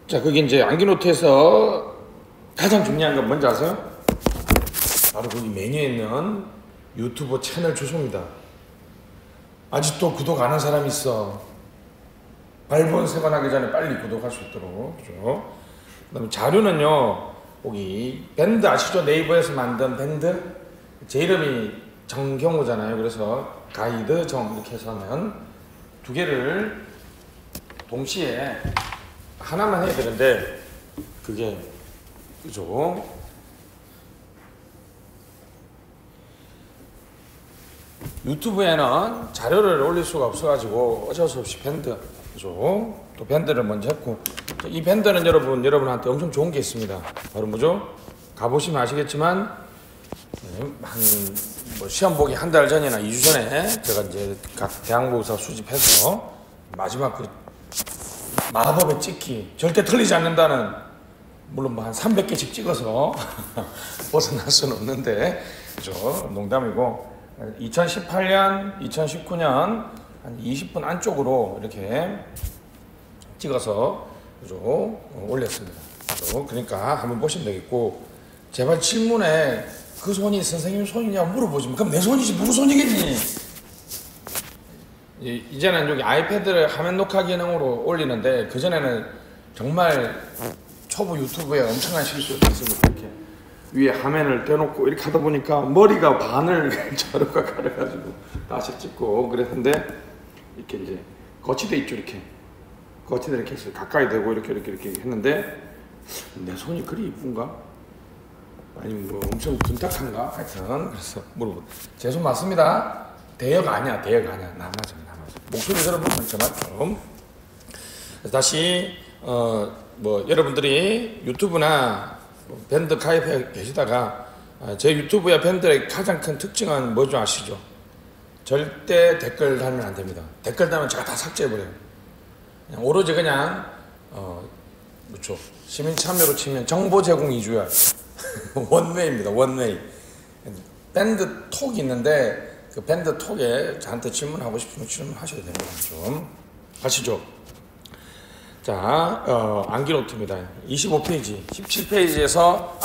자, 그게 이제 암기노트에서 가장 중요한 건 뭔지 아세요? 바로 거기 메뉴에 있는 유튜브 채널 주소입니다. 아직도 구독 안 한 사람이 있어. 발본 세관하기 전에 빨리 구독할 수 있도록. 그죠? 그 다음에 자료는요, 거기 밴드 아시죠? 네이버에서 만든 밴드? 제 이름이 정경호잖아요. 그래서 가이드 정 이렇게 해서 하면 두 개를 동시에 하나만 해야 되는데 그게 그죠? 유튜브에는 자료를 올릴 수가 없어가지고 어쩔 수 없이 밴드 그죠? 또 밴드를 먼저 했고 이 밴드는 여러분한테 엄청 좋은 게 있습니다. 바로 뭐죠? 가보시면 아시겠지만 뭐 시험 보기 한 달 전이나 2주 전에 제가 이제 각 대학모의사 수집해서 마지막 그 마법의 찍기 절대 틀리지 않는다는 물론 뭐 한 300개씩 찍어서 벗어날 수는 없는데 그죠? 농담이고 2018년, 2019년 한 20분 안쪽으로 이렇게 찍어서 그죠? 올렸습니다. 그죠? 그러니까 한번 보시면 되겠고 제발 질문에 그 손이 선생님 손이냐고 물어보지 마. 그럼 내 손이지 누구 손이겠니? 이제는 여기 아이패드를 화면 녹화 기능으로 올리는데 그전에는 정말 초보 유튜브에 엄청난 실수가 있습니다. 이렇게 위에 화면을 떼놓고 이렇게 하다 보니까 머리가 반을 자루가 가려가지고 다시 찍고 그랬는데 이렇게 이제 거치대 있죠. 이렇게 거치대 이렇게 해서 가까이 대고 이렇게 했는데 내 손이 그리 이쁜가? 아니면 뭐 엄청 둔탁한가? 하여튼 그래서 물어보. 제 손 맞습니다. 대역 아니야. 나 맞아. 목소리 들어보면 저 맞죠? 다시 뭐 여러분들이 유튜브나 밴드 가입해 계시다가 제 유튜브와 밴드의 가장 큰 특징은 뭐죠 아시죠? 절대 댓글 달면 안 됩니다. 댓글 달면 제가 다 삭제해버려요. 그냥 오로지 그냥 그렇죠. 시민 참여로 치면 정보 제공 위주야. 원웨이입니다. 원웨이. 밴드 톡이 있는데 그 밴드 톡에 저한테 질문하고 싶으면 질문하셔도 됩니다. 좀 가시죠. 자, 암기노트입니다. 25페이지, 17페이지에서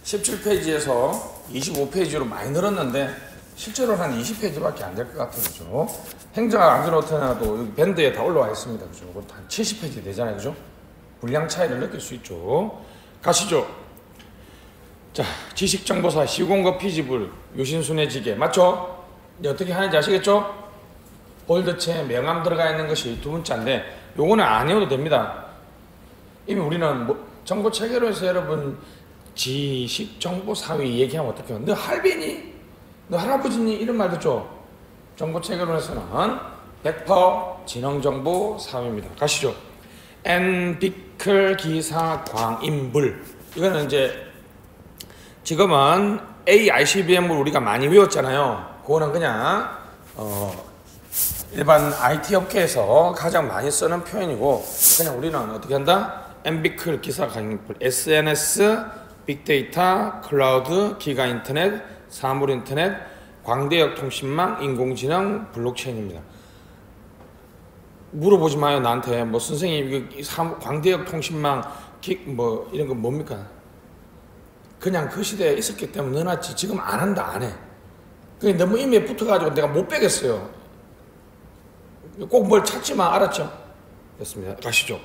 17페이지에서 25페이지로 많이 늘었는데 실제로는 한 20페이지밖에 안 될 것 같아요. 그죠? 행정학 암기노트나도 여기 밴드에 다 올라와 있습니다. 그죠? 한 70페이지 되잖아요. 그죠? 분량 차이를 느낄 수 있죠. 가시죠. 자, 지식정보사 시공거 피지불 유신순회지계 맞죠? 이제 어떻게 하는지 아시겠죠? 볼드체 명암 들어가 있는 것이 두 문자인데 요거는 안 외워도 됩니다. 이미 우리는 뭐 정보 체계로해서 여러분 지식정보사위 얘기하면 어떻게 해요? 너 할배니? 너 할아버지니? 이런 말 듣죠? 정보 체계로해서는 100% 지능정보사위입니다. 가시죠. 엔비클 기사 광인불 이거는 이제 지금은 AICBM을 우리가 많이 외웠잖아요. 그거는 그냥 일반 IT 업계에서 가장 많이 쓰는 표현이고 그냥 우리는 어떻게 한다? 엔비클 기사 강인풀 SNS, 빅데이터, 클라우드, 기가인터넷, 사물인터넷, 광대역 통신망, 인공지능, 블록체인입니다. 물어보지 마요 나한테 뭐 선생님 광대역 통신망 뭐 이런 거 뭡니까? 그냥 그 시대에 있었기 때문에 넣어놨지 지금 안 한다 안 해. 그게 너무 임에 붙어가지고 내가 못 빼겠어요. 꼭 뭘 찾지만 알았죠? 됐습니다. 가시죠.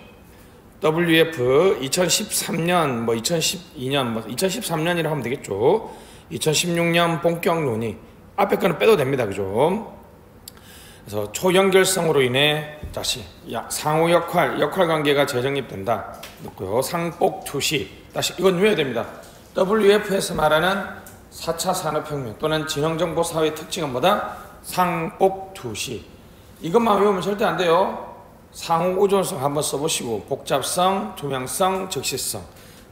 WF 2013년 뭐 2012년 뭐 2013년이라 하면 되겠죠. 2016년 본격 논의 앞에 거는 빼도 됩니다. 그죠? 그래서 초연결성으로 인해 다시 상호 역할 관계가 재정립된다. 넣고요. 상복 투시 다시 이건 외워야 됩니다. WF에서 말하는 4차 산업혁명 또는 지능정보사회의 특징은 뭐다? 상복 투시 이것만 외우면 절대 안 돼요. 상호 우존성 한번 써보시고 복잡성, 투명성, 적시성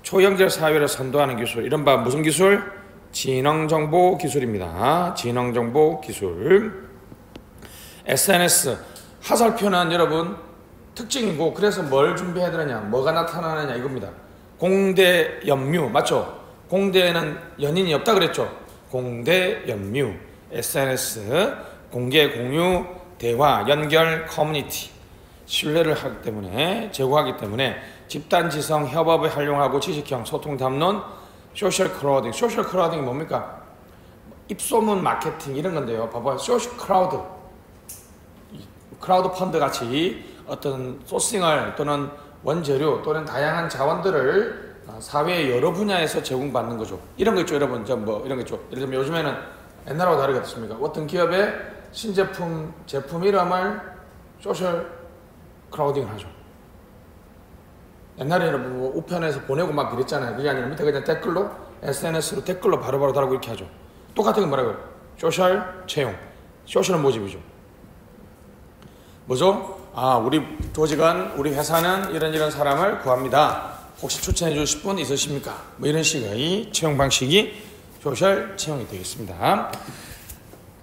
초연결 사회를 선도하는 기술 이른바 무슨 기술? 지능정보 기술입니다. 지능정보 기술 SNS 하살표는 여러분 특징이고 그래서 뭘 준비해야 되느냐 뭐가 나타나느냐 이겁니다. 공대 연뮤 맞죠? 공대에는 연인이 없다 그랬죠? 공대 연뮤 SNS 공개 공유 대화 연결 커뮤니티 신뢰를 하기 때문에 제고하기 때문에 집단지성 협업을 활용하고 지식형 소통 담론 소셜 크라우딩. 소셜 크라우딩이 뭡니까? 입소문 마케팅 이런 건데요. 봐봐요. 소셜 크라우드, 크라우드 펀드 같이 어떤 소싱을 또는 원재료 또는 다양한 자원들을 사회의 여러 분야에서 제공받는 거죠. 이런 거 있죠, 여러분. 뭐 이런 거 있죠. 예를 들면 요즘에는 옛날하고 다르게 됐습니까? 어떤 기업의 신제품 제품 이름을 소셜 크라우딩을 하죠. 옛날에는 뭐 우편에서 보내고 막 그랬잖아요. 그게 아니라 밑에 그냥 댓글로 SNS로 댓글로 바로바로 달고 이렇게 하죠. 똑같은 게 뭐라고요? 소셜 채용. 소셜은 모집이죠. 뭐죠? 아, 우리 조직은, 우리 회사는 이런 사람을 구합니다. 혹시 추천해 주실 분 있으십니까? 뭐 이런 식의 채용 방식이 소셜 채용이 되겠습니다.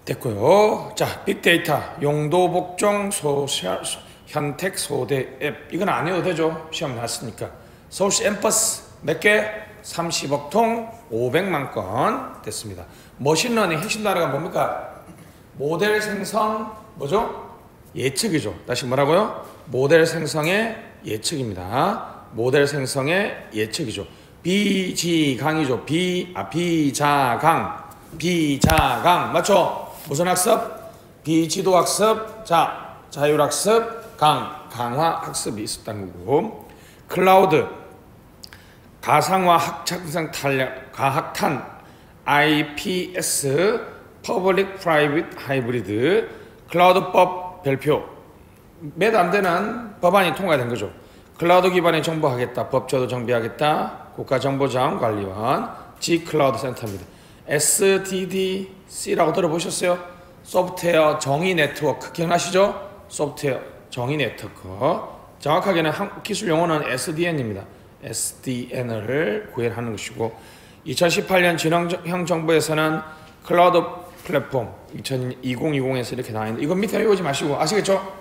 됐고요. 자, 빅데이터, 용도, 복종, 소셜, 현택, 소대, 앱. 이건 안 해도 되죠. 시험 나왔으니까. 서울시 엠버스 몇 개? 30억 통, 500만 건 됐습니다. 머신러닝 핵심 단어가 뭡니까? 모델 생성, 뭐죠? 예측이죠. 다시 뭐라고요? 모델 생성의 예측입니다. 모델 생성의 예측이죠. 비지강이죠. 비자강. 비자강. 맞죠? 무슨 학습? 비지도 학습. 자, 자율학습. 강화학습이 있었다는 거고. 클라우드. 가상화 학착상 탄력. 가학탄. IPS. Public Private Hybrid. 클라우드법 발표. 몇 안 되는 법안이 통과된 거죠. 클라우드 기반의 정보하겠다. 법제도 정비하겠다. 국가정보자원관리원 G클라우드 센터입니다. SDDC라고 들어보셨어요? 소프트웨어 정의 네트워크 기억나시죠? 소프트웨어 정의 네트워크. 정확하게는 기술 용어는 SDN입니다. SDN을 구현하는 것이고 2018년 진흥형 정부에서는 클라우드 플랫폼 2020에서 이렇게 나와있는데 이건 밑에 외우지 마시고 아시겠죠?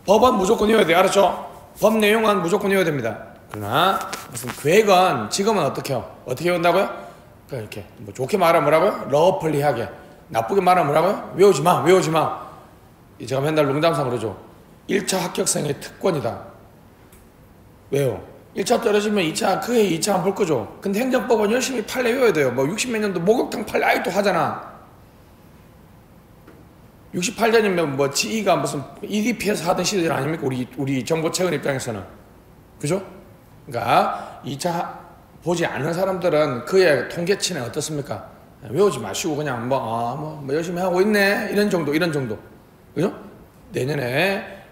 법은 무조건 외워야 돼요. 알았죠? 법 내용은 무조건 외워야 됩니다. 그러나 무슨 계획은 지금은 어떻게 외운다고요? 이렇게 뭐 좋게 말하면 뭐라고요? 러플리하게. 나쁘게 말하면 뭐라고요? 외우지 마. 제가 맨날 농담상 그러죠. 1차 합격생의 특권이다. 왜요? 1차 떨어지면 2차 그해 2차 안 볼 거죠. 근데 행정법은 열심히 판례 외워야 돼요. 뭐 60몇 년도 목욕탕 판례 아직도 하잖아. 68년이면 뭐 지휘가 무슨 EDP에서 하던 시절 아닙니까? 우리 정보체계 입장에서는. 그죠? 그러니까 2차 보지 않는 사람들은 그의 통계치는 어떻습니까? 외우지 마시고 그냥 뭐 열심히 하고 있네. 이런 정도. 그죠? 내년에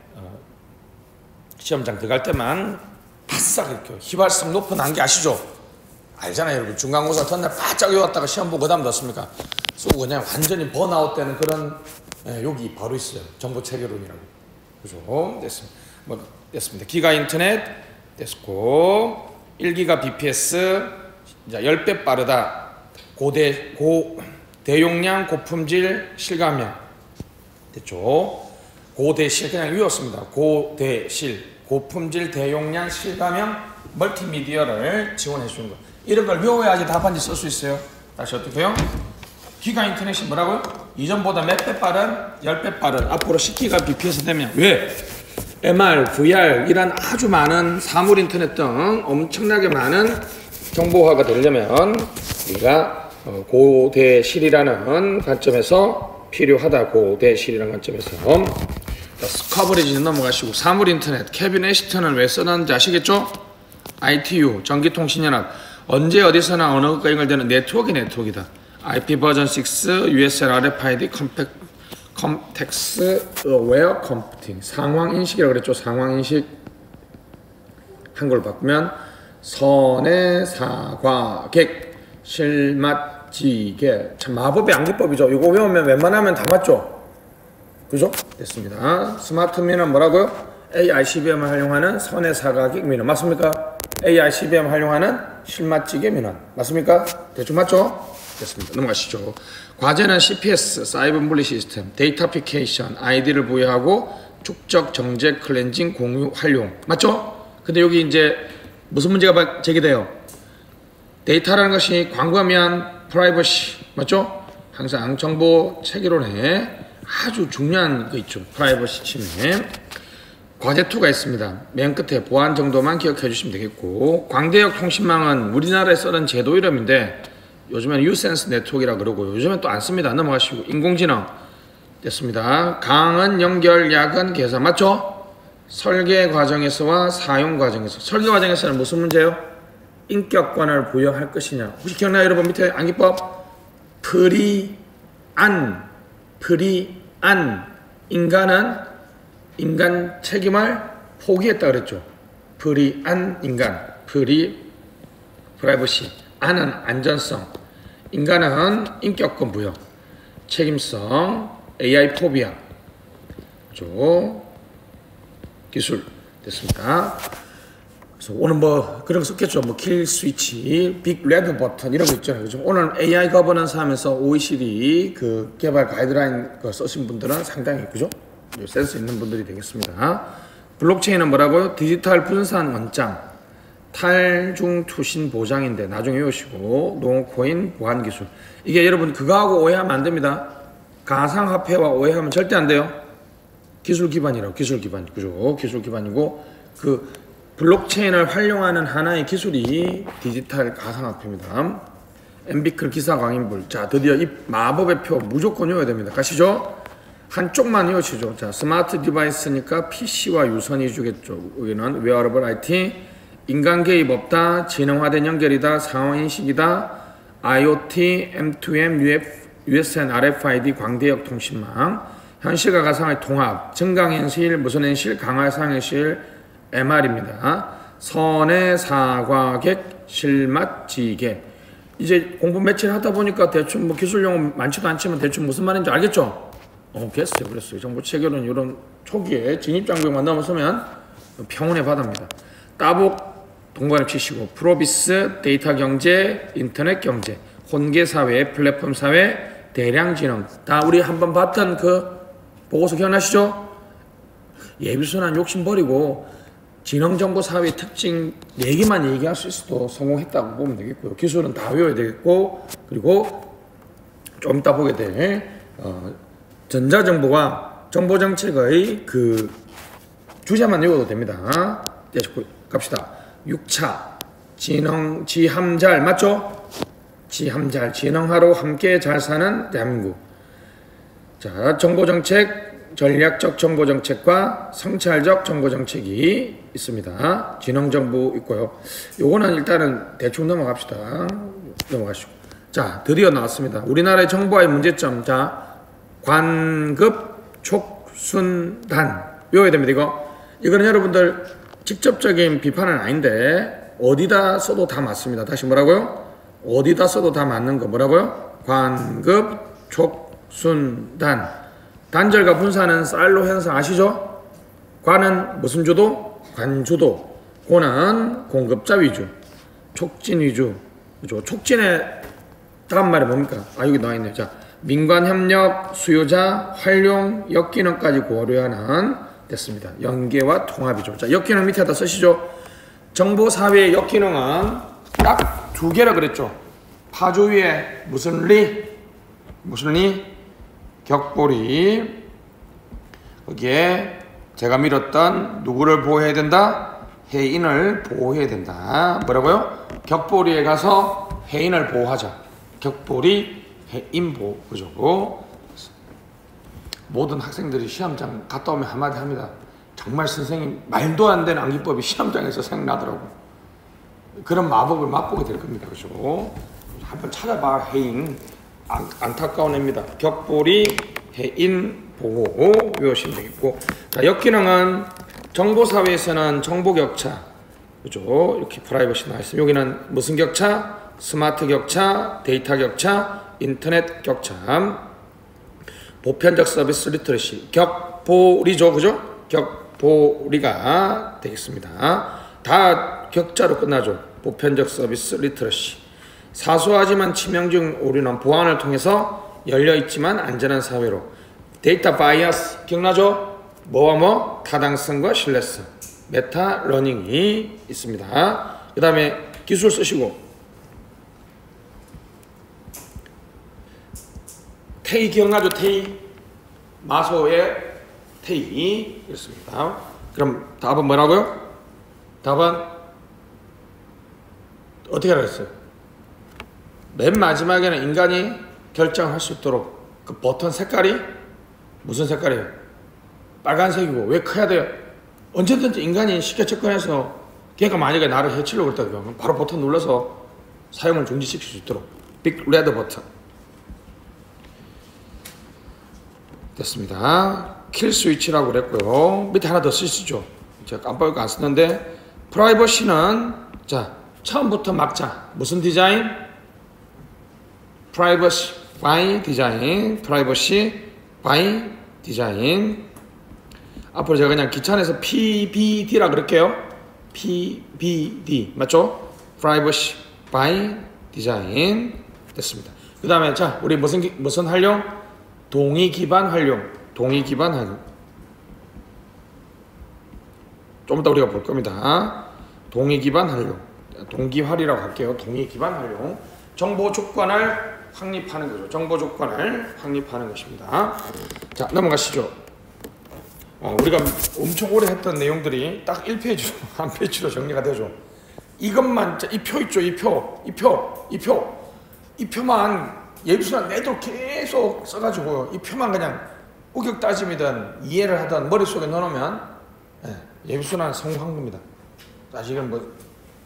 시험장 들어갈 때만 바싹 이렇게 휘발성 높은 안개 아시죠? 알잖아요, 여러분. 중간고사 전날 바짝 외웠다가 시험 보고 그다음 넣었습니까? 쓰고 그냥 완전히 번아웃 되는 그런 여기 바로 있어요. 정보체계론이라고. 그죠? 됐습니다. 됐습니다. 기가 인터넷 됐고 1기가 BPS 이제 10배 빠르다. 대용량 고품질 실감형 됐죠? 고대실 그냥 외웠습니다. 고대실 고품질 대용량 실감형 멀티미디어를 지원해 주는 거. 이런 걸 외워야지 답안지 쓸 수 있어요. 다시 어떻게 해요? 기가 인터넷이 뭐라고요? 이전보다 몇 배 빠른? 10배 빠른. 앞으로 10기가 BPS 되면 왜? MR, VR 이란 아주 많은 사물 인터넷 등 엄청나게 많은 정보화가 되려면 우리가 고대실이라는 관점에서 필요하다. 고대실이라는 관점에서 스커버리지는 넘어가시고 사물 인터넷 캐비넷시트는 왜 써놨는지 아시겠죠? ITU 전기통신연합 언제 어디서나 어느 것과 연결되는 네트워크이다. IP 버전 6 USL RFID 컴텍스 어웨어 컴퓨팅 상황인식이라고 그랬죠. 상황인식 한글로 바꾸면 선의 사과객 실맛지게 참 마법의 암기법이죠. 이거 외우면 웬만하면 다 맞죠. 그죠? 됐습니다. 스마트미는 뭐라고요? AICBM을 활용하는 선의 사과객 민원 맞습니까? AICBM 활용하는 실맛지게 민원 맞습니까? 대충 맞죠? 됐습니다. 넘어가시죠. 과제는 CPS, 사이버 분리 시스템, 데이터피케이션, 아이디를 부여하고 축적, 정제, 클렌징, 공유, 활용. 맞죠? 근데 여기 이제 무슨 문제가 제기돼요? 데이터라는 것이 광범위한 프라이버시. 맞죠? 항상 정보 체계론에 아주 중요한 거 있죠. 프라이버시 침해. 과제 2가 있습니다. 맨 끝에 보안 정도만 기억해 주시면 되겠고, 광대역 통신망은 우리나라에 쓰는 제도 이름인데 요즘에는 유센스 네트워크라 그러고 요즘엔 또 안 씁니다. 넘어가시고, 인공지능 됐습니다. 강은 연결, 약은 계산 맞죠? 설계 과정에서와 사용 과정에서. 설계 과정에서는 무슨 문제예요? 인격권을 부여할 것이냐. 혹시 기억나요 여러분? 밑에 암기법 프리안 인간은 인간 책임을 포기했다 그랬죠. 프리안 인간 프라이버시 안은 안전성, 인간은 인격권 부여, 책임성, AI 포비아 기술 됐습니다. 그래서 오늘 뭐 그런 거 썼겠죠. 뭐 킬 스위치, 빅 레드 버튼 이런 거 있잖아요. 그죠? 오늘 AI 거버넌스 하면서 OECD 그 개발 가이드라인 거 쓰신 분들은 상당히 그죠? 센스 있는 분들이 되겠습니다. 블록체인은 뭐라고요? 디지털 분산 원장, 탈중 투신 보장인데 나중에 외우시고, 노코인 보안 기술. 이게 여러분 그거하고 오해하면 안 됩니다. 가상화폐와 오해하면 절대 안 돼요. 기술 기반이라고. 기술 기반. 그죠? 기술 기반이고, 그 블록체인을 활용하는 하나의 기술이 디지털 가상화폐입니다. 엠비클 기사 강인불. 자, 드디어 이 마법의 표 무조건 외워야 됩니다. 가시죠? 한쪽만 외우시죠. 자, 스마트 디바이스니까 PC와 유선이 주겠죠. 여기는 웨어러블 IT, 인간 개입 없다, 지능화된 연결이다, 상호인식이다, IoT, M2M, USN, RFID, 광대역 통신망, 현실과 가상의 통합, 증강현실, 무선현실, 강화상현실, MR입니다. 선의 사과객, 실맛지개. 이제 공부 며칠 하다 보니까 대충 뭐 기술 용어 많지도 않지만 대충 무슨 말인지 알겠죠? 그랬어요. 정보 체결은 이런 초기에 진입장벽만 넘어서면 평온의 바다입니다. 따복 동반을 치시고, 프로비스, 데이터 경제, 인터넷 경제, 혼계 사회, 플랫폼 사회, 대량 지능. 다 우리 한번 봤던 그 보고서 기억나시죠? 예비순환 욕심 버리고 지능정보 사회의 특징 4개만 얘기할 수 있어도 성공했다고 보면 되겠고요. 기술은 다 외워야 되겠고, 그리고 좀 이따 보게 될 전자정보와 정보정책의 그 주제만 외워도 됩니다. 갑시다. 6차 지함잘 맞죠? 지함잘, 지능하로 함께 잘 사는 대한민국. 자, 정보정책, 전략적 정보정책과 성찰적 정보정책이 있습니다. 지능정보 있고요. 요거는 일단은 대충 넘어갑시다. 넘어가시고. 자, 드디어 나왔습니다. 우리나라의 정보와의 문제점. 자, 관급 촉순단 외워야 됩니다. 이거는 여러분들 직접적인 비판은 아닌데 어디다 써도 다 맞습니다. 다시 뭐라고요? 어디다 써도 다 맞는 거 뭐라고요? 관급 촉순단. 단절과 분산은 쌀로 형성 아시죠? 관은 무슨 주도? 관주도. 고는 공급자 위주, 촉진 위주. 그죠? 촉진의 다음 말이 뭡니까? 여기 나와 있네요. 자, 민관 협력, 수요자, 활용, 역기능까지 고려하는 됐습니다. 연계와 통합이죠. 자, 역기능 밑에다 쓰시죠. 정보사회의 역기능은 딱 2개라 그랬죠. 파조 위에 무슨 리? 격보리. 거기에 제가 밀었던 누구를 보호해야 된다? 해인을 보호해야 된다. 뭐라고요? 격보리에 가서 해인을 보호하자. 격보리 해인 보호. 그죠? 모든 학생들이 시험장 갔다 오면 한마디 합니다. 정말 선생님 말도 안 되는 암기법이 시험장에서 생각나더라고. 그런 마법을 맛보게 될 겁니다. 그죠? 한번 찾아봐. 해인. 안타까운 애입니다. 격보리 해인 보호 외우시면 되겠고, 자, 역기능은 정보사회에서는 정보격차, 그죠? 이렇게 프라이버시 나와 있어요. 여기는 무슨 격차? 스마트 격차, 데이터 격차, 인터넷 격차. 보편적 서비스 리터러시, 격보리죠, 그죠? 격보리가 되겠습니다. 다 격자로 끝나죠. 보편적 서비스 리터러시. 사소하지만 치명적인 오류는 보안을 통해서 열려있지만 안전한 사회로. 데이터 바이어스 기억나죠? 뭐와 뭐? 타당성과 신뢰성. 메타 러닝이 있습니다. 그 다음에 기술 쓰시고, 테이 기억나죠? 테이. 마소의 테이. 이렇습니다. 그럼 답은 뭐라고요? 답은 어떻게 하라 했어요? 맨 마지막에는 인간이 결정할 수 있도록 그 버튼 색깔이 무슨 색깔이에요? 빨간색이고 왜 커야 돼요? 언제든지 인간이 쉽게 접근해서 걔가 만약에 나를 해치려고 그랬다 그러면 바로 버튼 눌러서 사용을 중지시킬 수 있도록 빅 레드 버튼 됐습니다. 킬 스위치라고 그랬고요. 밑에 하나 더 쓰시죠. 제가 깜빡이고 안 쓰는데 프라이버시는 자 처음부터 막자 무슨 디자인? 프라이버시 바이 디자인 프라이버시 바이 디자인 앞으로 제가 그냥 귀찮아서 PBD라 그럴게요. PBD 맞죠? 프라이버시 바이 디자인 됐습니다. 그 다음에 자 우리 무슨 활용? 동의 기반 활용 동의 기반 활용 좀 이따 우리가 볼 겁니다. 동의 기반 활용 동기활이라고 할게요. 동의 기반 활용 정보 조건을 확립하는 거죠. 정보 조건을 확립하는 것입니다. 자 넘어가시죠. 우리가 엄청 오래 했던 내용들이 딱 1페이지로 한 페이지로 정리가 되죠. 이것만 이 표 있죠. 이 표만 예비순환 내도 계속 써가지고 이 표만 그냥 우격 따짐이든 이해를 하든 머릿속에 넣어놓으면 예비순환 성공한 겁니다. 자 지금 뭐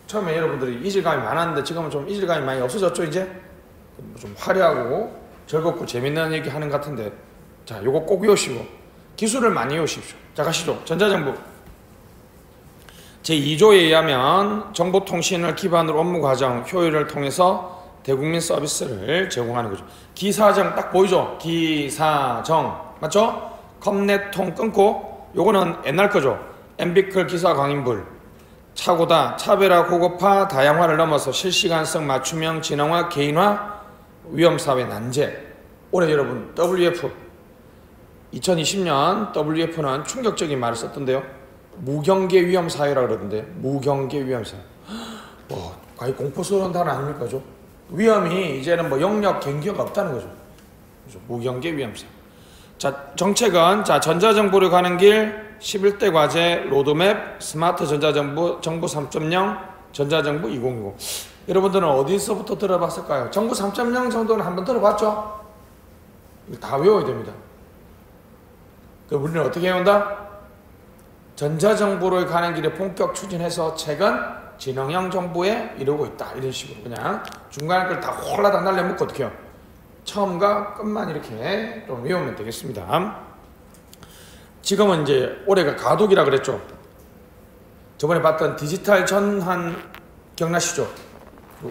처음에 여러분들이 이질감이 많았는데 지금은 좀 이질감이 많이 없어졌죠. 이제 좀 화려하고 즐겁고 재밌는 얘기 하는 것 같은데 자 요거 꼭 외우시고 기술을 많이 외우십시오. 자 가시죠. 전자정부 제2조에 의하면 정보통신을 기반으로 업무 과정 효율을 통해서 대국민 서비스를 제공하는 거죠. 기사정 딱 보이죠? 기사정 맞죠? 컴넷통 끊고 요거는 옛날 거죠. 엠비클 기사 광인불 차고다 차별화 고급화 다양화를 넘어서 실시간성 맞춤형 진흥화 개인화 위험사회 난제 올해 여러분 WF 2020년 WF는 충격적인 말을 썼던데요. 무경계 위험사회라 그러던데 무경계 위험사회 거의 공포스러운 단어 아닙니까? 그죠? 위험이 이제는 뭐 영역 경계가 없다는 거죠. 그죠? 무경계 위험사회. 자 정책은 자 전자정부를 가는 길 11대 과제 로드맵 스마트 전자정부 정부 3.0 전자정부 2020 여러분들은 어디서부터 들어봤을까요? 정부 3.0 정도는 한번 들어봤죠? 이거 다 외워야 됩니다. 그럼 우리는 어떻게 해온다? 전자정부를 가는 길에 본격 추진해서 최근 진흥형 정부에 이루고 있다. 이런 식으로 그냥 중간에 걸 다 홀라당 날려먹고 어떻게 해요? 처음과 끝만 이렇게 좀 외우면 되겠습니다. 지금은 이제 올해가 가독이라 그랬죠. 저번에 봤던 디지털 전환 기억나시죠?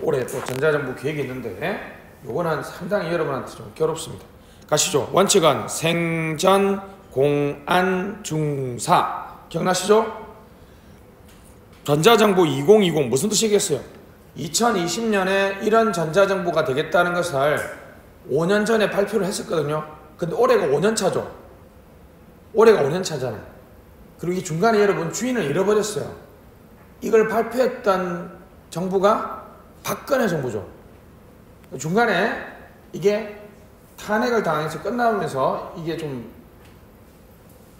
올해 또 전자정부 계획이 있는데 요거는 상당히 여러분한테 좀 괴롭습니다. 가시죠. 원칙은 생전 공안 중사 기억나시죠? 전자정부 2020 무슨 뜻이겠어요? 2020년에 이런 전자정부가 되겠다는 것을 5년 전에 발표를 했었거든요. 근데 올해가 5년 차죠. 올해가 5년 차잖아요. 그리고 이 중간에 여러분 주인을 잃어버렸어요. 이걸 발표했던 정부가 박근혜 정부죠. 중간에 이게 탄핵을 당해서 끝나면서 이게 좀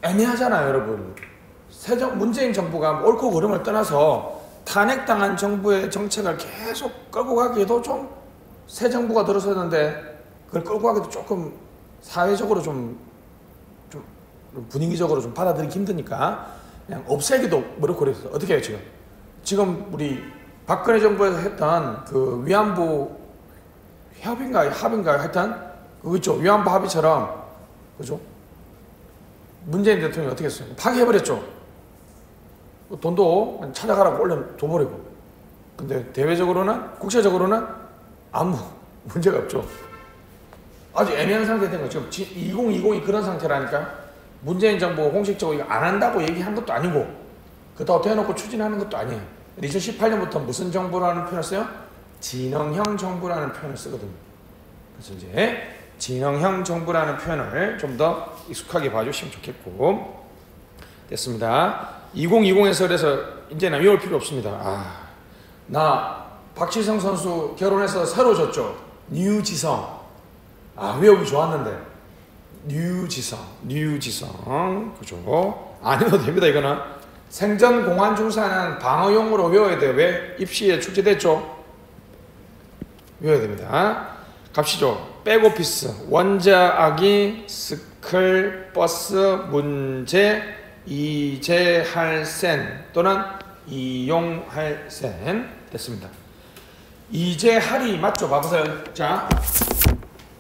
애매하잖아요, 여러분. 문재인 정부가 옳고 그름을 떠나서 탄핵당한 정부의 정책을 계속 끌고 가기에도 좀 새 정부가 들어섰는데 그걸 끌고 가기도 조금 사회적으로 좀 분위기적으로 좀 받아들이기 힘드니까 그냥 없애기도 그렇고 그래서 어떻게 해요 지금? 지금 우리 박근혜 정부에서 했던 그 위안부 합의인가요? 하여튼 그거 있죠. 위안부 합의처럼 그죠? 문재인 대통령이 어떻게 했어요? 파기해버렸죠. 돈도 찾아가라고 올려줘버리고. 근데 대외적으로는 국제적으로는 아무 문제가 없죠. 아주 애매한 상태 된 거죠. 지금 2020이 그런 상태라니까. 문재인 정부가 공식적으로 이거 안 한다고 얘기한 것도 아니고 그렇다고 대놓고 추진하는 것도 아니에요. 2018년부터 무슨 정부라는 표현을 써요? 진흥형 정부라는 표현을 쓰거든요. 그래서 이제 진흥형 정부라는 표현을 좀 더 익숙하게 봐주시면 좋겠고 됐습니다. 2020에서 그래서 이제는 외울 필요 없습니다. 나 박지성 선수 결혼해서 새로 졌죠. 뉴지성. 외우기 좋았는데 뉴지성 그죠? 안 해도 됩니다. 이거는 생전 공안 중사는 방어용으로 외워야 돼요. 왜? 입시에 출제됐죠? 외워야 됩니다. 갑시죠. 백오피스, 원자아기, 스클, 버스, 문제, 이재할센 또는 이용할센 됐습니다. 이재할이 맞죠? 봐보세요. 자,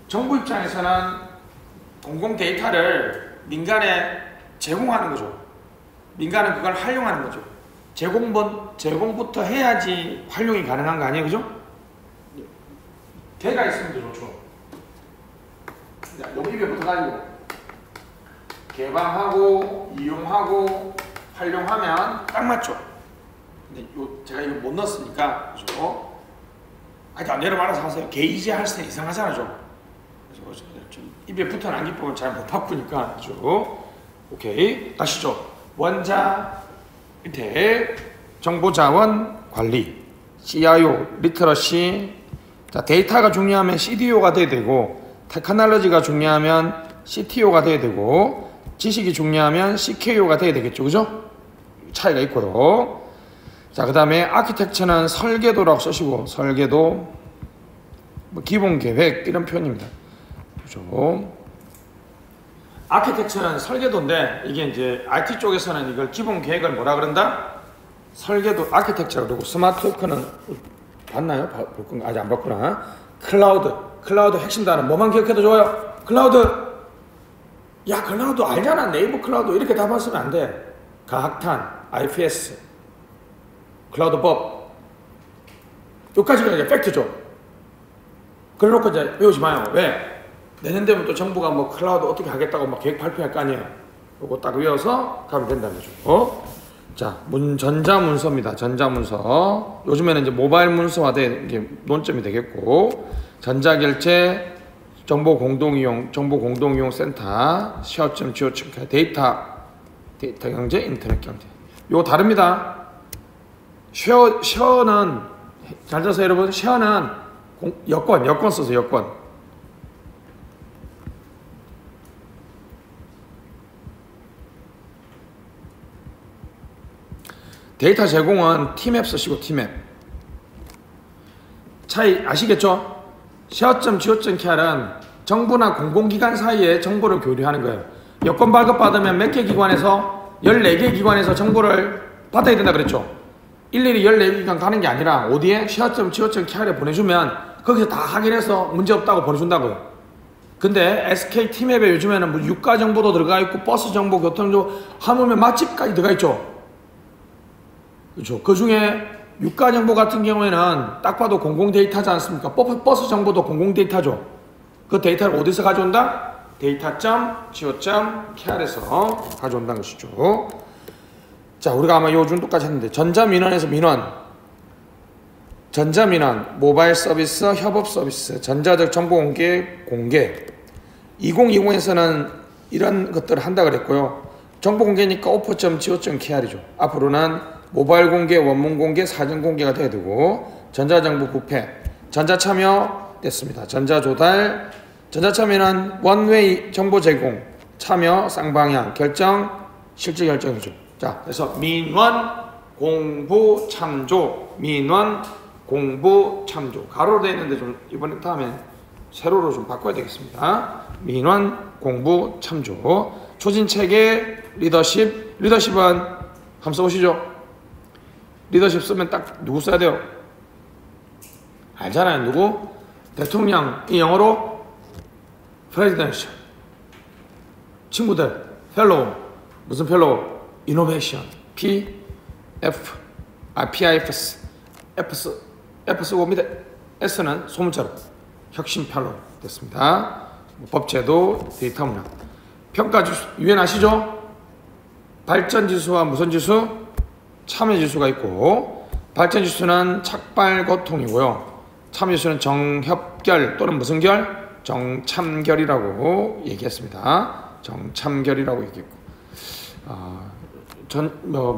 정부 입장에서는 공공 데이터를 민간에 제공하는 거죠. 민간은 그걸 활용하는 거죠. 제공부터 해야지 활용이 가능한 거 아니에요? 그죠? 개가 있으면 좋죠. 여기 입에 붙어가지고 개방하고 이용하고 활용하면 딱 맞죠. 근데 제가 이거 못 넣었으니까 그죠? 아니 내려 알아서 하세요. 개 이제 할 때 이상하잖아 좀. 그래서 좀 입에 붙어난 기법은 잘 못 바꾸니까 그죠? 오케이 다시죠. 원자 밑에 정보자원 관리 CIO 리터러시. 자, 데이터가 중요하면 CDO가 돼야 되고 테크놀로지가 중요하면 CTO가 돼야 되고 지식이 중요하면 CKO가 돼야 되겠죠. 그죠? 차이가 있고요. 자, 그 다음에 아키텍처는 설계도라고 쓰시고 설계도 뭐 기본 계획 이런 표현입니다. 그죠? 아키텍처는 설계도인데 이게 이제 IT 쪽에서는 이걸 기본 계획을 뭐라 그런다? 설계도 아키텍처라고 그러고 스마트 워크는 봤나요? 볼 건가? 아직 안 봤구나. 클라우드 핵심 단어 뭐만 기억해도 좋아요. 클라우드. 야, 클라우드 알잖아. 네이버 클라우드 이렇게 다 봤으면 안 돼. 가학탄, IPS, 클라우드법. 여기까지가 이제 팩트죠. 그래놓고 이제 외우지 마요. 왜? 내년 되면 또 정부가 뭐 클라우드 어떻게 하겠다고 막 계획 발표할 거 아니에요. 요거 딱 외워서 가면 된다는 거죠. 자, 전자문서입니다. 전자문서. 요즘에는 이제 모바일 문서화된 게 논점이 되겠고, 전자결제, 정보공동이용 센터, 시어점, 지오점, 데이터 경제, 인터넷 경제. 요거 다릅니다. 쉐어는, 잘 들어서 여러분, 쉐어는 여권 써서 여권. 데이터 제공은 티맵 쓰시고 티맵. 차이 아시겠죠? 쉐어점, 지오점, KR은 정부나 공공기관 사이에 정보를 교류하는 거예요. 여권 발급받으면 몇 개 기관에서 14개 기관에서 정보를 받아야 된다 그랬죠? 일일이 14개 기관 가는 게 아니라 어디에? 쉐어점, 지오점, KR에 보내주면 거기서 다 확인해서 문제없다고 보내준다고요. 근데 SK 티맵에 요즘에는 뭐 유가 정보도 들어가 있고 버스 정보, 교통 정보 하물며 맛집까지 들어가 있죠. 그렇죠. 그 중에 유가 정보 같은 경우에는 딱 봐도 공공 데이터지 않습니까? 버스 정보도 공공 데이터죠. 그 데이터를 어디서 가져온다? data.co.kr에서 가져온다는 것이죠. 자, 우리가 아마 요 정도까지 했는데 전자민원에서 민원, 모바일 서비스, 협업 서비스, 전자적 정보 공개. 2020에서는 이런 것들을 한다 그랬고요. 정보 공개니까 open.co.kr이죠. 앞으로는 모바일 공개, 원문 공개, 사전 공개가 돼야 되고 전자정보 부패, 전자참여 됐습니다. 전자조달, 전자참여는 원웨이 정보 제공, 참여, 쌍방향, 결정, 실제 결정이죠. 자, 그래서 민원, 공부, 참조, 가로로 되어 있는데 좀 이번에 다음에 세로로 좀 바꿔야 되겠습니다. 민원, 공부, 참조, 초진체계, 리더십은 한번 써보시죠. 리더십 쓰면 딱 누구 써야 돼요? 알잖아요. 누구? 대통령. 이 영어로 프레지던셜. 친구들 펠로우. 무슨 펠로우? 이노베이션. PIFS. F 쓰고 밑에 S는 소문자로 혁신 펠로우 됐습니다. 법제도, 데이터 문화. 평가지수 유엔 아시죠? 발전지수와 무슨 지수? 참여지수가 있고, 발전지수는 착발고통이고요. 참여지수는 정협결 또는 무슨 결? 정참결이라고 얘기했습니다. 정참결이라고 얘기했고,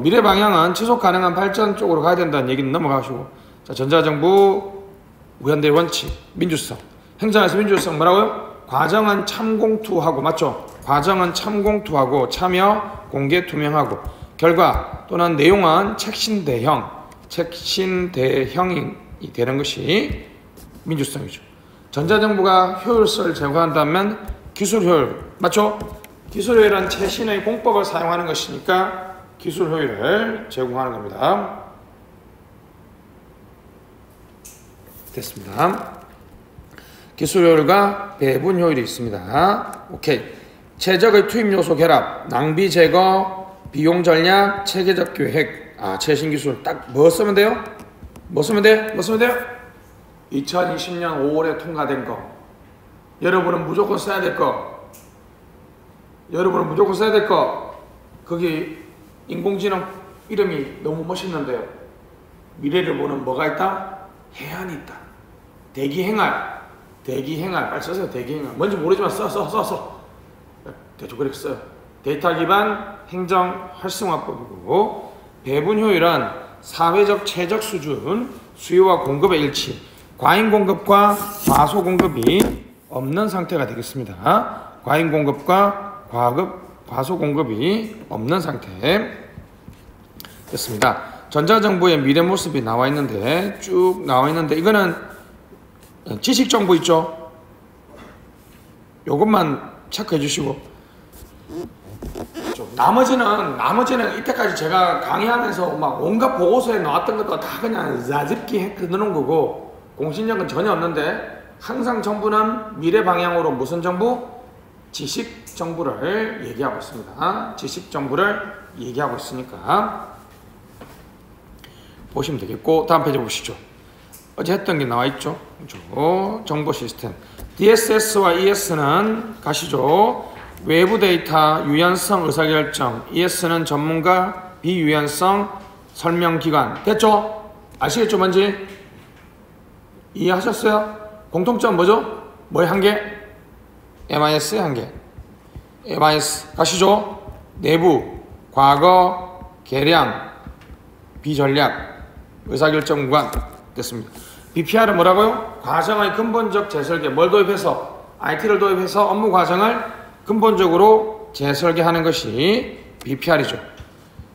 미래 방향은 지속 가능한 발전 쪽으로 가야 된다는 얘기는 넘어가시고, 자, 전자정부 우연대 원칙, 민주성. 행정에서 민주성 뭐라고요? 과정은 참공투하고, 맞죠? 과정은 참공투하고, 참여, 공개, 투명하고, 결과 또는 내용은 책신대형이 되는 것이 민주성이죠. 전자정부가 효율성을 제고한다면 기술 효율, 맞죠? 기술 효율은 최신의 공법을 사용하는 것이니까 기술 효율을 제공하는 겁니다. 됐습니다. 기술 효율과 배분 효율이 있습니다. 오케이. 최적의 투입 요소 결합, 낭비 제거, 비용 전략, 체계적 계획. 최신 기술 딱 뭐 쓰면 돼요? 뭐 쓰면 돼요? 2020년 5월에 통과된 거. 여러분은 무조건 써야 될 거. 거기 인공지능 이름이 너무 멋있는데요. 미래를 보는 뭐가 있다? 해안이 있다. 대기행할. 빨리 써세요. 대기행할. 뭔지 모르지만 써. 대충 그렇게 써요. 데이터 기반 행정 활성화법이고, 배분 효율은 사회적 최적 수준, 수요와 공급의 일치, 과잉 공급과 과소 공급이 없는 상태가 되겠습니다. 과잉 공급과 과소 공급이 없는 상태 됐습니다. 전자정부의 미래 모습이 나와 있는데, 쭉 나와 있는데, 이거는 지식정부 있죠? 요것만 체크해 주시고, 나머지는 이때까지 제가 강의하면서 막 온갖 보고서에 나왔던 것도 다 그냥 자집기 해놓은 거고, 공신력은 전혀 없는데, 항상 정부는 미래 방향으로 무슨 정부? 지식 정부를 얘기하고 있습니다. 지식 정부를 얘기하고 있으니까 보시면 되겠고, 다음 페이지 보시죠. 어제 했던 게 나와 있죠. 정보 시스템. DSS와 ES는 가시죠. 외부 데이터, 유연성 의사결정. ES는 전문가, 비유연성 설명기관. 됐죠? 아시겠죠? 뭔지? 이해하셨어요? 공통점 뭐죠? 뭐의 한계? MIS의 한계. MIS 가시죠. 내부, 과거, 계량, 비전략, 의사결정 구간. 됐습니다. BPR은 뭐라고요? 과정의 근본적 재설계. 뭘 도입해서? IT를 도입해서 업무 과정을 근본적으로 재설계하는 것이 BPR이죠.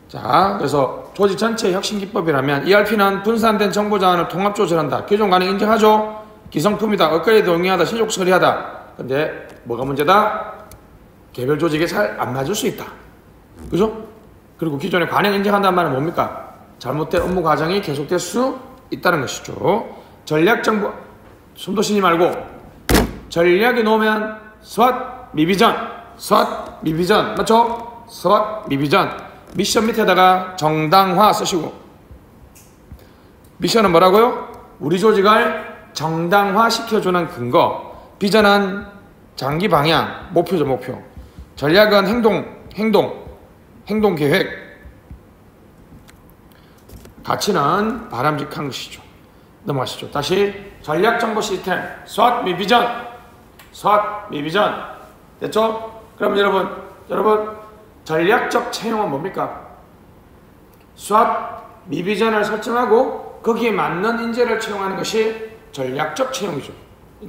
자, 그래서 조직 전체 혁신 기법이라면 ERP는 분산된 정보 자원을 통합 조절한다. 기존 가능 인정하죠? 기성품이다. 업그레이드 용이하다. 신속 처리하다. 근데 뭐가 문제다? 개별 조직에 잘 안 맞을 수 있다. 그죠? 그리고 기존에 관행 인정한다는 말은 뭡니까? 잘못된 업무 과정이 계속될 수 있다는 것이죠. 전략 정보, 숨도 쉬지 말고, 전략이 놓으면 SWOT, 미비전, 맞죠? SWOT, 미비전. 미션 밑에다가 정당화 쓰시고, 미션은 뭐라고요? 우리 조직을 정당화 시켜주는 근거. 비전은 장기 방향, 목표죠, 목표. 전략은 행동 계획. 가치는 바람직한 것이죠. 넘어가시죠. 다시 전략 정보 시스템, SWOT, 미비전. 됐죠? 그럼 여러분 전략적 채용은 뭡니까? SWOT, 미비전을 설정하고 거기에 맞는 인재를 채용하는 것이 전략적 채용이죠.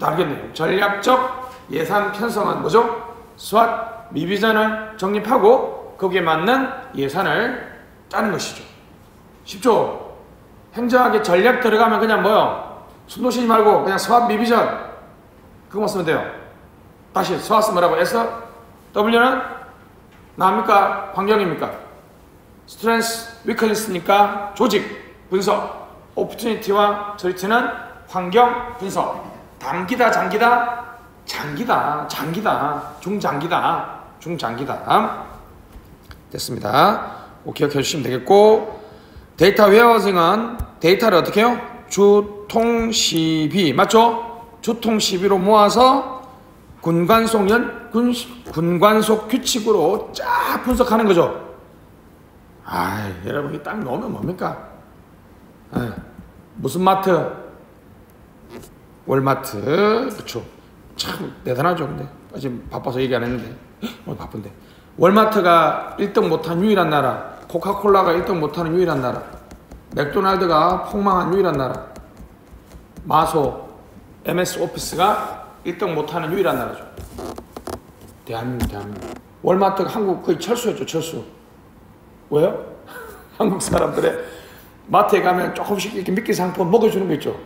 알겠네요. 전략적 예산 편성은 뭐죠? SWOT, 미비전을 정립하고 거기에 맞는 예산을 짜는 것이죠. 쉽죠? 행정하게 전략 들어가면 그냥 뭐요? 숨도 쉬지 말고 그냥 SWOT, 미비전 그거만 쓰면 돼요. 다시 SWOT 뭐라고? S, W는 나입니까? 환경입니까? 스트렝스, 위크니스니까 조직 분석, 오퍼튜니티와 저리티는 환경 분석. 단기다, 장기다? 장기다. 중장기다. 됐습니다. 기억해 주시면 되겠고, 데이터 웨어하우싱은 데이터를 어떻게 해요? 주통시비, 맞죠? 주통시비로 모아서 군관속 규칙으로 쫙 분석하는 거죠. 여러분이 딱 넣으면 뭡니까? 무슨 마트? 월마트. 그쵸? 참 대단하죠. 근데 지금 바빠서 얘기 안 했는데 오늘 바쁜데, 월마트가 1등 못한 유일한 나라, 코카콜라가 1등 못하는 유일한 나라, 맥도날드가 폭망한 유일한 나라, 마소, MS 오피스가 1등 못하는 유일한 나라죠. 대한민국. 월마트가 한국 거의 철수였죠. 철수. 왜요? 한국 사람들의 마트에 가면 조금씩 이렇게 미끼 상품 먹어주는 거 있죠.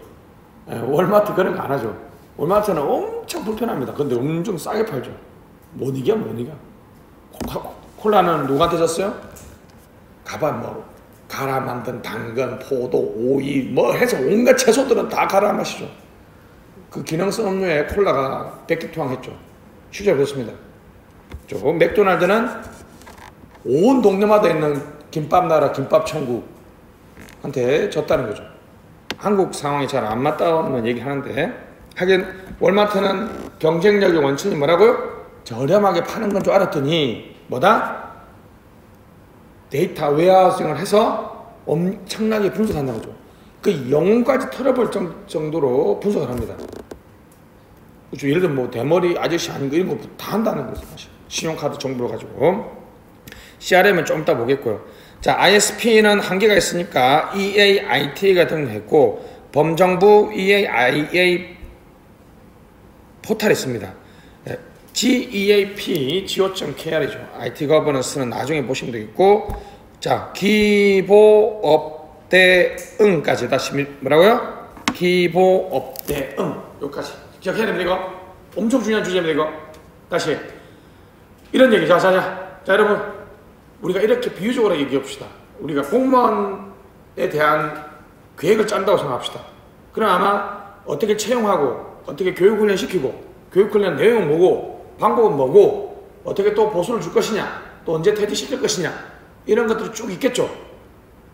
예, 월마트 그런 거 안 하죠. 월마트는 엄청 불편합니다. 근데 엄청 싸게 팔죠. 못 이겨. 콜라는 누구한테 줬어요? 가봐 뭐 갈아 만든 당근, 포도, 오이 뭐 해서 온갖 채소들은 다 갈아 마시죠. 그 기능성 음료에 콜라가 백기투항했죠. 실제로 그렇습니다. 맥도날드는 온 동네마다 있는 김밥 나라 김밥 천국한테 졌다는 거죠. 한국 상황이 잘 안 맞다는 얘기 하는데, 하긴 월마트는 경쟁력의 원천이 뭐라고요? 저렴하게 파는 건 줄 알았더니 뭐다? 데이터 웨어하우싱을 해서 엄청나게 분석한다는 거죠. 그 영혼까지 털어볼 정도로 분석을 합니다. 그렇죠. 예를 들면 뭐 대머리 아저씨 아닌 거 이런 거 다 한다는 거죠. 사실. 신용카드 정보를 가지고. CRM은 좀 이따 보겠고요. 자, ISP는 한계가 있으니까 EAIT가 등록했고, 범정부 EAIA 포탈이 있습니다. GEAP.go.kr이죠. IT 거버넌스는 나중에 보시면 되겠고, 자, 기보업대응까지 다시 뭐라고요? 기보업대응 여기까지 기억해야 됩니다. 이거 엄청 중요한 주제입니다. 이거 다시 이런 얘기. 자 여러분, 우리가 이렇게 비유적으로 얘기해 봅시다. 우리가 공무원에 대한 계획을 짠다고 생각합시다. 그럼 아마 어떻게 채용하고 어떻게 교육훈련 시키고 교육훈련 내용은 뭐고 방법은 뭐고 어떻게 또 보수를 줄 것이냐 또 언제 퇴직시킬 것이냐 이런 것들이 쭉 있겠죠.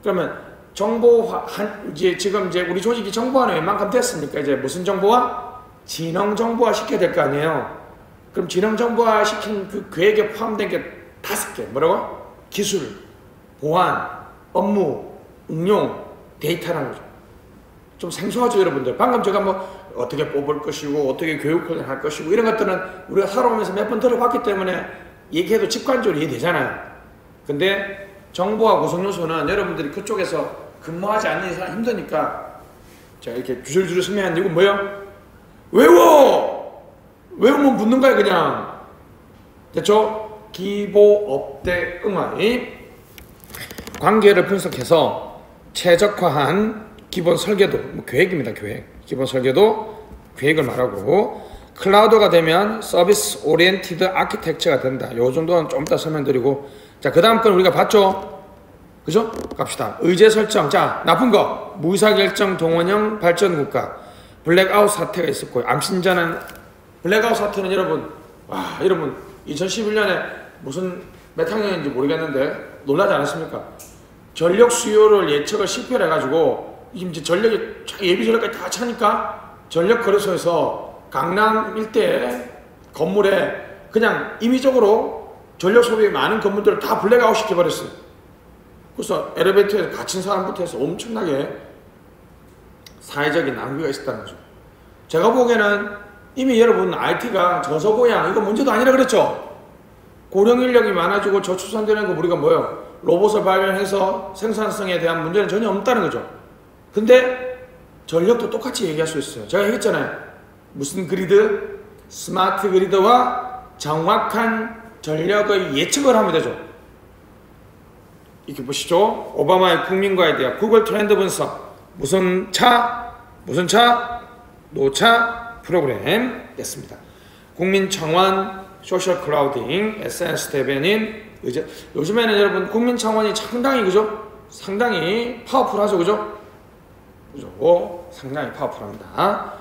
그러면 정보화 지금 우리 조직이 정보화는 웬만큼 됐으니까 이제 무슨 정보화? 지능 정보화 시켜야 될 거 아니에요. 그럼 지능 정보화 시킨 그 계획에 포함된 게 5개. 뭐라고? 기술, 보안, 업무, 응용, 데이터라는 거죠. 좀 생소하죠, 여러분들. 방금 제가 뭐 어떻게 뽑을 것이고 어떻게 교육을 할 것이고 이런 것들은 우리가 살아오면서 몇 번 들어봤기 때문에 얘기해도 직관적으로 이해되잖아요. 근데 정보와 구성 요소는 여러분들이 그쪽에서 근무하지 않는 이상 힘드니까 제가 이렇게 주줄주줄 설명하는 이유는 뭐예요? 외우면 붙는 거야 그냥. 됐죠? 기보업대 응화의 관계를 분석해서 최적화한 기본 설계도, 뭐 계획입니다. 계획. 기본 설계도, 계획을 말하고, 클라우드가 되면 서비스 오리엔티드 아키텍처가 된다. 요 정도는 좀 이따 설명드리고, 자, 그 다음 건 우리가 봤죠? 그죠? 갑시다. 의제 설정. 자, 나쁜 거. 무의사결정 동원형 발전국가. 블랙아웃 사태가 있었고요. 암신자는, 블랙아웃 사태는 여러분, 여러분, 2011년에 무슨 몇 학년인지 모르겠는데 놀라지 않았습니까? 전력 수요를 예측을 실패를 해가지고 이제 전력이 예비 전력까지 다 차니까 전력 거래소에서 강남 일대 건물에 그냥 임의적으로 전력 소비가 많은 건물들을 다 블랙아웃 시켜버렸어요. 그래서 엘리베이터에 갇힌 사람부터 해서 엄청나게 사회적인 낭비가 있었다는 거죠. 제가 보기에는 이미 여러분 IT가 저소고양 이거 문제도 아니라 그랬죠. 고령 인력이 많아지고 저출산되는 거 우리가 뭐예요? 로봇을 발견해서 생산성에 대한 문제는 전혀 없다는 거죠. 근데 전력도 똑같이 얘기할 수 있어요. 제가 얘기했잖아요. 무슨 그리드? 스마트 그리드와 정확한 전력의 예측을 하면 되죠. 이렇게 보시죠. 오바마의 국민과에 대한 구글 트렌드 분석. 무슨 차? 노차 프로그램 였습니다. 국민청원, 소셜 클라우딩, SNS 대변인, 요즘에는 여러분 국민청원이 상당히 파워풀하죠, 그죠? 상당히 파워풀합니다.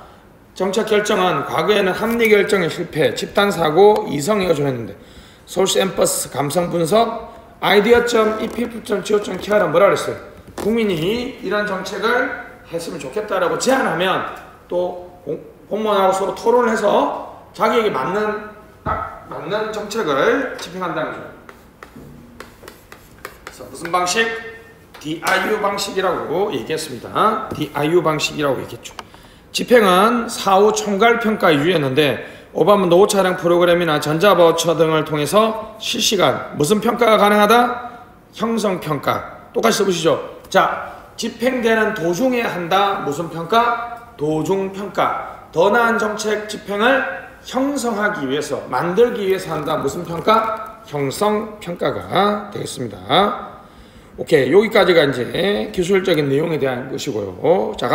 정책 결정은 과거에는 합리 결정의 실패, 집단사고, 이성에 의존했는데 소스 엠퍼스, 감성 분석, idea.epp.go.kr은 뭐라 그랬어요? 국민이 이런 정책을 했으면 좋겠다라고 제안하면 또 공무원하고 서로 토론을 해서 자기에게 딱 맞는 정책을 집행한다는 거죠. 그래서 무슨 방식? DIU 방식이라고 얘기했습니다. DIU 방식이라고 얘기했죠. 집행은 사후 총괄평가 유예였는데 오바마 노후 차량 프로그램이나 전자바우처 등을 통해서 실시간 무슨 평가가 가능하다? 형성평가. 똑같이 써보시죠. 자, 집행되는 도중에 한다. 무슨 평가? 도중평가. 더 나은 정책 집행을 형성하기 위해서 만들기 위해서 한다. 무슨 평가? 형성평가가 되겠습니다. 오케이, 여기까지가 이제 기술적인 내용에 대한 것이고요. 자.